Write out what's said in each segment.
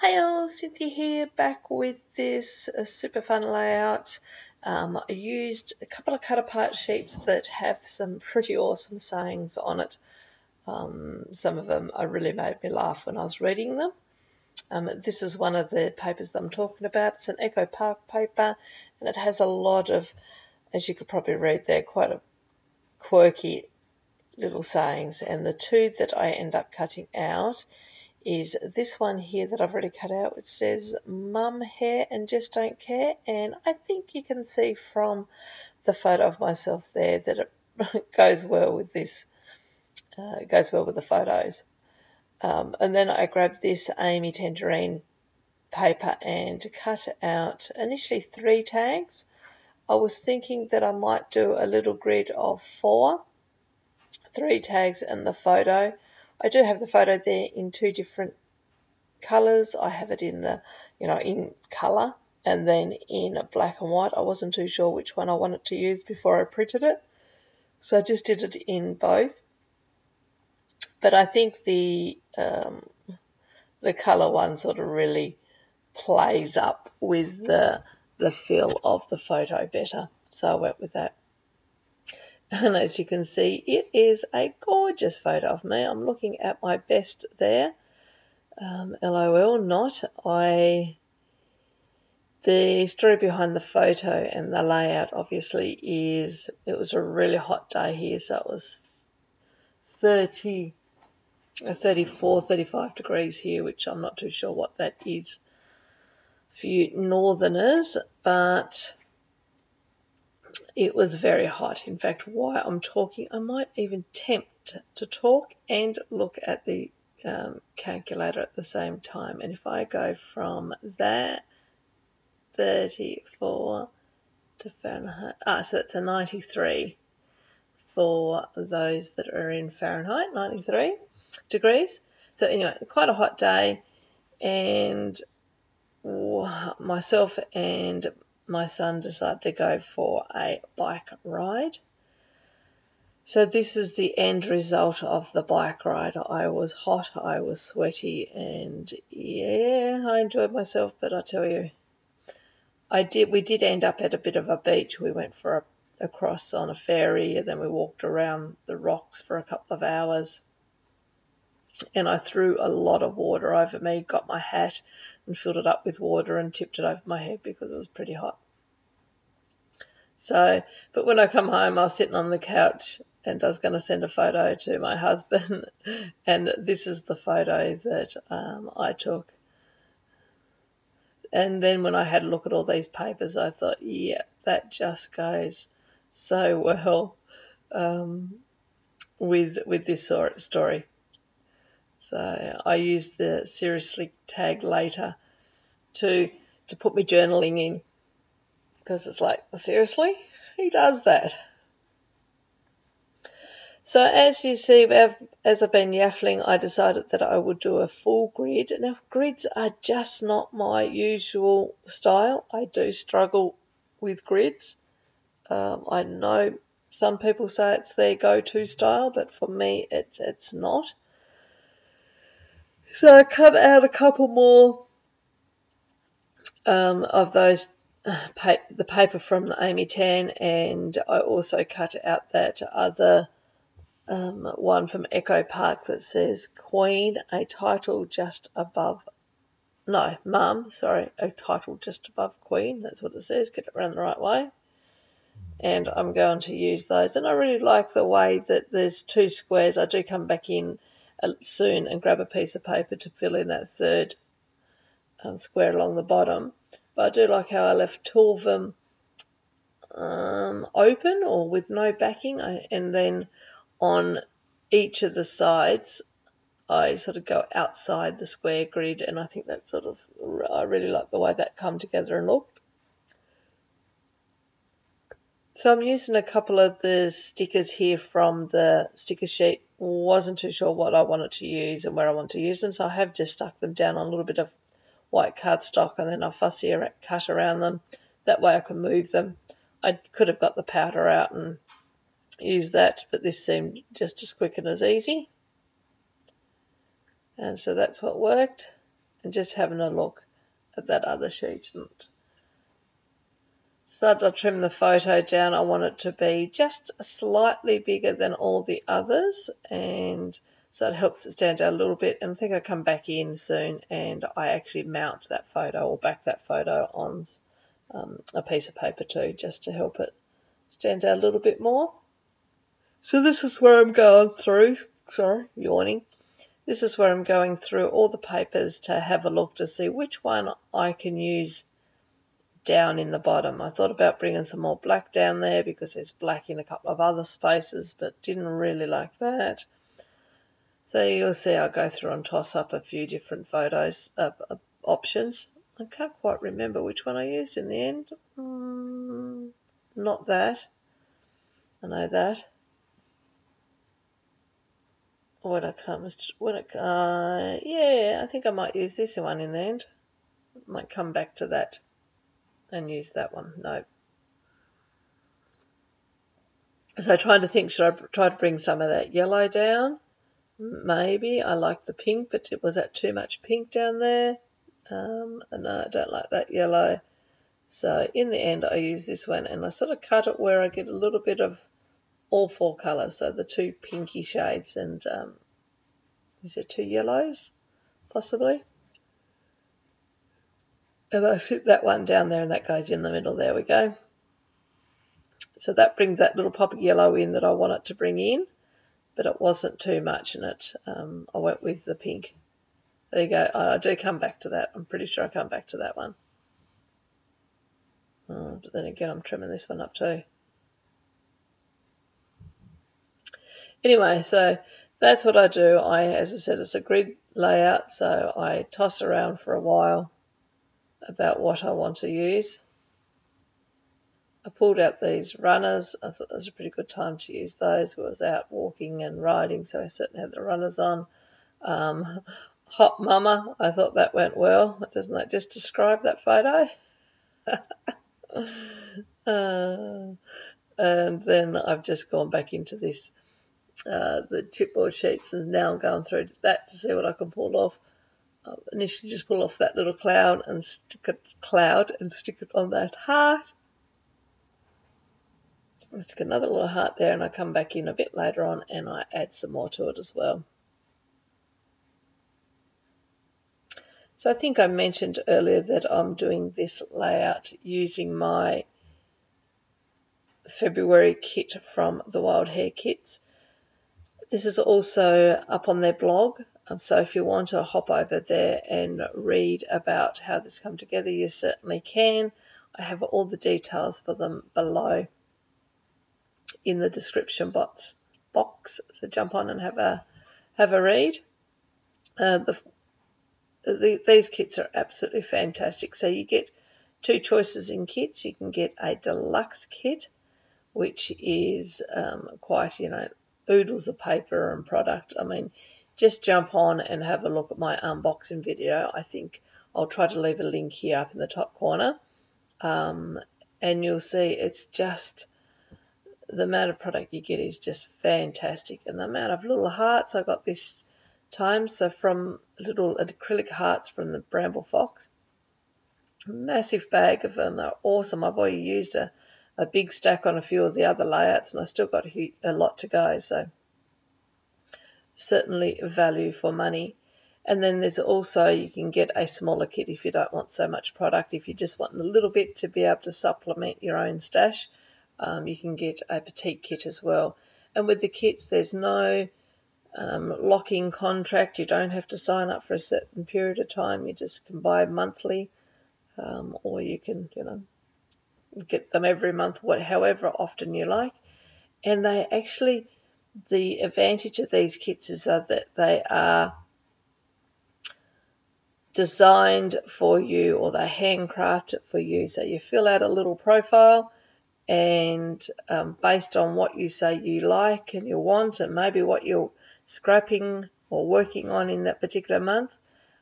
Hey all, Cynthia here, back with this super fun layout. I used a couple of cut apart sheets that have some pretty awesome sayings on it. Some of them really made me laugh when I was reading them. This is one of the papers that I'm talking about. It's an Echo Park paper, and it has a lot of, as you could probably read there, quite a quirky little sayings. And the two that I end up cutting out is this one here that I've already cut out, which says Mum, Hare and Just Don't Care. And I think you can see from the photo of myself there that it goes well with this, goes well with the photos. And then I grabbed this Amy Tangerine paper and cut out initially 3 tags. I was thinking that I might do a little grid of 4, 3 tags and the photo. I do have the photo there in 2 different colours. I have it in the, in colour and then in black and white. I wasn't too sure which one I wanted to use before I printed it, so I just did it in both. But I think the colour one sort of really plays up with the feel of the photo better, so I went with that. And as you can see, it is a gorgeous photo of me. I'm looking at my best there. LOL, not. The story behind the photo and the layout obviously is it was a really hot day here, so it was 34, 35 degrees here, which I'm not too sure what that is for you northerners, but it was very hot. In fact, while I'm talking, I might even tempt to talk and look at the calculator at the same time. And if I go from that 34 to Fahrenheit, so it's a 93 for those that are in Fahrenheit, 93 degrees. So anyway, quite a hot day, and myself and my son decided to go for a bike ride. So this is the end result of the bike ride. I was hot, I was sweaty, and yeah, I enjoyed myself, but I tell you, we did end up at a bit of a beach. We went for a cross on a ferry, and then we walked around the rocks for a couple of hours. And I threw a lot of water over me, got my hat and filled it up with water and tipped it over my head because it was pretty hot. So, but when I come home, I was sitting on the couch and I was going to send a photo to my husband, and this is the photo that I took. And then when I had a look at all these papers, I thought, yeah, that just goes so well with this story. So I used the seriously tag later to put me journaling in, because it's like, seriously? He does that? So as you see, as I've been yaffling, I decided that I would do a full grid. Now, grids are just not my usual style. I do struggle with grids. I know some people say it's their go-to style, but for me, it's not. So I cut out a couple more of those, the paper from the Amy Tan, and I also cut out that other one from Echo Park that says Queen, a title just above, no, Mum, sorry, a title just above Queen. That's what it says. Get it around the right way. And I'm going to use those. And I really like the way that there's 2 squares. I do come back in soon and grab a piece of paper to fill in that third square along the bottom. But I do like how I left 2 of them open or with no backing, and then on each of the sides I sort of go outside the square grid, and I think that I really like the way that come together and looked. So I'm using a couple of the stickers here from the sticker sheet. Wasn't too sure what I wanted to use and where I wanted to use them, so I have just stuck them down on a little bit of white cardstock, and then I fussy cut around them. That way I can move them. I could have got the powder out and used that, but this seemed just as quick and as easy. And so that's what worked. and just having a look at that other sheet. And decided I'll trim the photo down. I want it to be just slightly bigger than all the others, and so it helps it stand out a little bit. And I think I'll come back in soon and I actually mount that photo or back that photo on a piece of paper too, just to help it stand out a little bit more. So this is where I'm going through, sorry, yawning. This is where I'm going through all the papers to have a look to see which one I can use down in the bottom. I thought about bringing some more black down there because there's black in a couple of other spaces, but didn't really like that. So you'll see I'll go through and toss up a few different photos, options. I can't quite remember which one I used in the end. Not that. I know that. Yeah, I think I might use this one in the end. Might come back to that and use that one. No. So trying to think, should I try to bring some of that yellow down? Maybe. I like the pink, but was that too much pink down there? No, I don't like that yellow. So in the end, I use this one, and I sort of cut it where I get a little bit of all four colours. So the two pinky shades and is there two yellows, possibly? And I sit that one down there, and that goes in the middle. There we go. So that brings that little pop of yellow in that I want it to bring in, but it wasn't too much in it. I went with the pink. There you go. I do come back to that. I'm pretty sure I come back to that one. But then again, I'm trimming this one up too. Anyway, so that's what I do. As I said, it's a grid layout, so I toss around for a while about what I want to use. I pulled out these runners. I thought that was a pretty good time to use those. I was out walking and riding, so I certainly had the runners on. Hot Mama, I thought that went well. Doesn't that just describe that photo? And then I've just gone back into this, the chipboard sheets, and now I'm going through that to see what I can pull off. Initially just pull off that little cloud and stick it on that heart. I'll stick another little heart there, and I come back in a bit later on and I add some more to it as well. So I think I mentioned earlier that I'm doing this layout using my February kit from the Wild Hare Kits. This is also up on their blog, so if you want to hop over there and read about how this come together, you certainly can. I have all the details for them below in the description box, so jump on and have a read. These kits are absolutely fantastic. So you get two choices in kits. You can get a deluxe kit, which is quite, oodles of paper and product. I mean, just jump on and have a look at my unboxing video. I think I'll try to leave a link here up in the top corner. And you'll see it's just, the amount of product you get is just fantastic. And the amount of little hearts I got this time, so from little acrylic hearts from the Bramble Fox. A massive bag of them. They're awesome. I've already used a big stack on a few of the other layouts, and I still got a lot to go, so certainly value for money. And then there's also, you can get a smaller kit if you don't want so much product. If you just want a little bit to be able to supplement your own stash, you can get a petite kit as well. And with the kits, there's no lock-in contract. You don't have to sign up for a certain period of time. You just can buy monthly, or you can, get them every month, however often you like. And they actually, the advantage of these kits is that they are designed for you, or they handcraft it for you. So you fill out a little profile, and based on what you say you like and you want, and maybe what you're scrapping or working on in that particular month,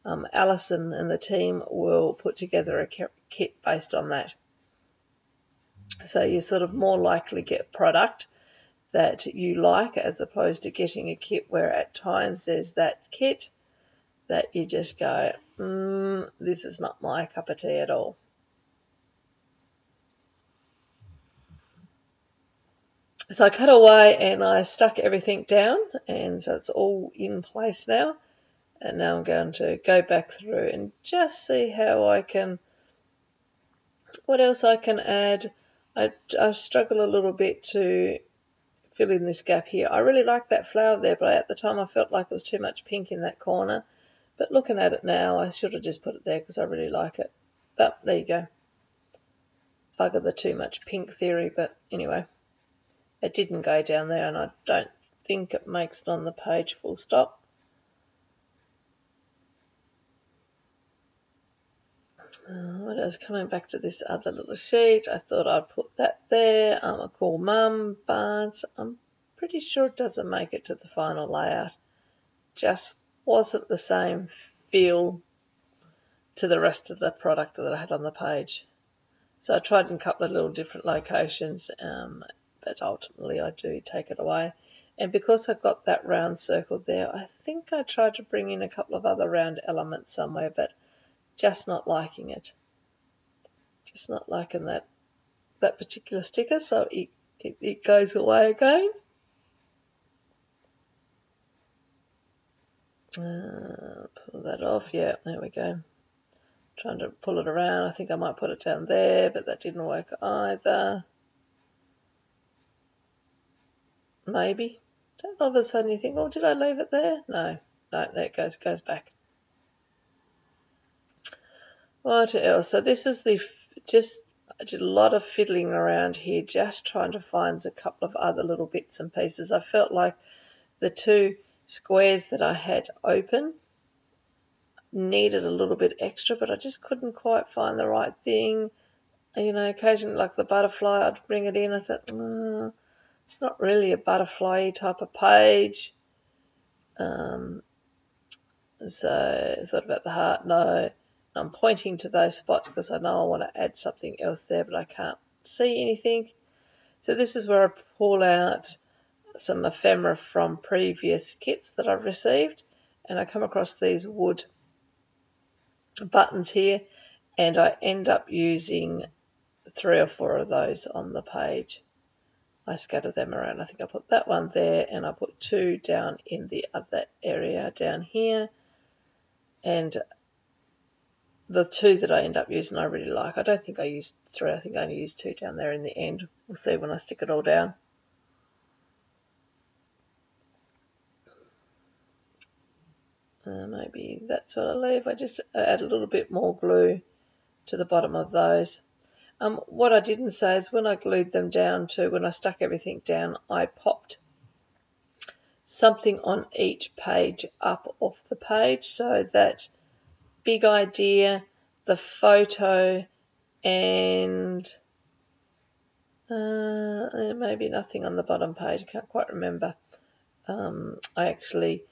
Alison and the team will put together a kit based on that. So you sort of more likely get product that you like, as opposed to getting a kit where at times there's that kit that you just go, this is not my cup of tea at all. So I cut away and I stuck everything down, and so it's all in place now. And now I'm going to go back through and just see how I can, what else I can add. I struggle a little bit to fill in this gap here. I really like that flower there, but at the time I felt like it was too much pink in that corner. But looking at it now, I should have just put it there because I really like it. But there you go. Bugger the too much pink theory, but anyway. It didn't go down there, and I don't think it makes it on the page full stop. What else? Coming back to this other little sheet, I thought I'd put that there. I'm a cool mum, but I'm pretty sure it doesn't make it to the final layout. Just wasn't the same feel to the rest of the product that I had on the page. So I tried in a couple of little different locations, but ultimately I do take it away. And because I've got that round circle there, I think I tried to bring in a couple of other round elements somewhere, but just not liking it. Just not liking that particular sticker, so it goes away again. Pull that off. Yeah, there we go. Trying to pull it around. I think I might put it down there, but that didn't work either. Maybe. Don't all of a sudden you think, oh, did I leave it there? No, there it goes back. What else? So this is I did a lot of fiddling around here, just trying to find a couple of other little bits and pieces. I felt like the two squares that I had open needed a little bit extra, but I just couldn't quite find the right thing. You know, occasionally, like the butterfly, I'd bring it in. I thought, it's not really a butterfly type of page. So I thought about the heart. No, I'm pointing to those spots because I know I want to add something else there, but I can't see anything. So this is where I pull out some ephemera from previous kits that I've received, and I come across these wood buttons here, and I end up using 3 or 4 of those on the page. I scatter them around. I think I put that one there, and I put 2 down in the other area down here. And the 2 that I end up using I really like. I don't think I used 3. I think I only used 2 down there in the end. We'll see when I stick it all down. Maybe that's what I leave. I just add a little bit more glue to the bottom of those. What I didn't say is when I glued them down when I stuck everything down, I popped something on each page up off the page, so that big idea, the photo, and maybe nothing on the bottom page. I can't quite remember. I actually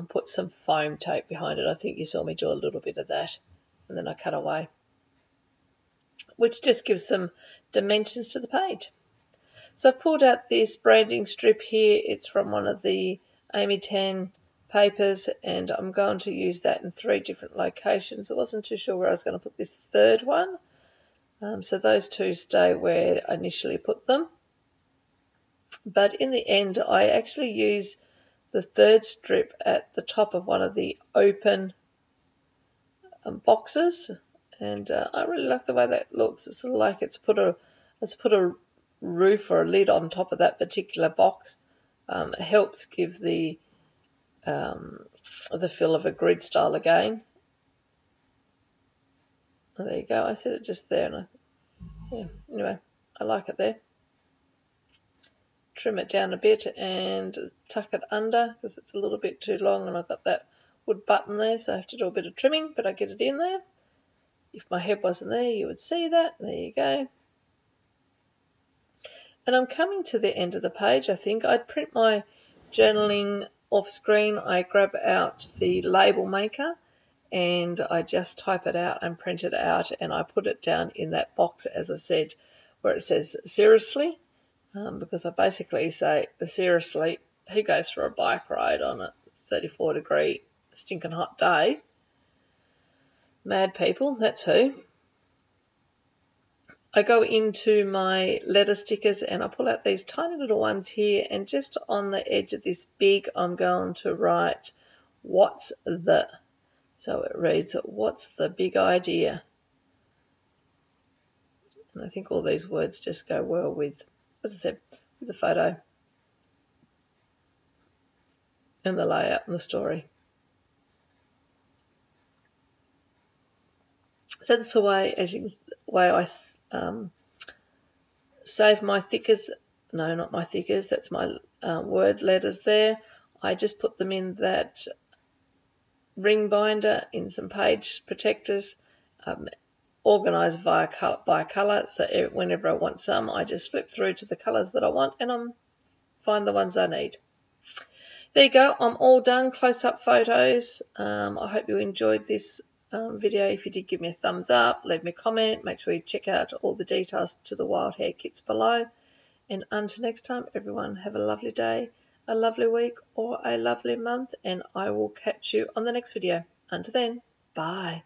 put some foam tape behind it. I think you saw me do a little bit of that, and then I cut away, which just gives some dimensions to the page. So I've pulled out this branding strip here. It's from one of the Amy Tan papers, and I'm going to use that in 3 different locations. I wasn't too sure where I was going to put this third one. So those 2 stay where I initially put them. But in the end, I actually use the 3rd strip at the top of one of the open boxes, and I really like the way that looks. It's like it's put a roof or a lid on top of that particular box. It helps give the feel of a grid style again. And there you go. I set it just there, and anyway, I like it there. Trim it down a bit and tuck it under because it's a little bit too long, and I've got that wood button there, so I have to do a bit of trimming, but I get it in there. If my head wasn't there, you would see that. There you go. And I'm coming to the end of the page. I think I'd print my journaling off screen. I grab out the label maker and I just type it out and print it out, and I put it down in that box, as I said, where it says seriously, because I basically say, seriously, who goes for a bike ride on a 34-degree stinking hot day. Mad people, that's who. I go into my letter stickers and I pull out these tiny little ones here, and just on the edge of this big I'm going to write what's the. So it reads, what's the big idea? And I think all these words just go well with, as I said, with the photo and the layout and the story. So that's the way, I save my thickers. No, not my thickers. That's my word letters there. I just put them in that ring binder in some page protectors, organised by colour. So whenever I want some, I just flip through to the colours that I want and find the ones I need. There you go. I'm all done. Close-up photos. I hope you enjoyed this video. If you did, give me a thumbs up, leave me a comment. Make sure you check out all the details to the wild hare kits below. And until next time, everyone, have a lovely day, a lovely week, or a lovely month, and I will catch you on the next video. Until then, bye.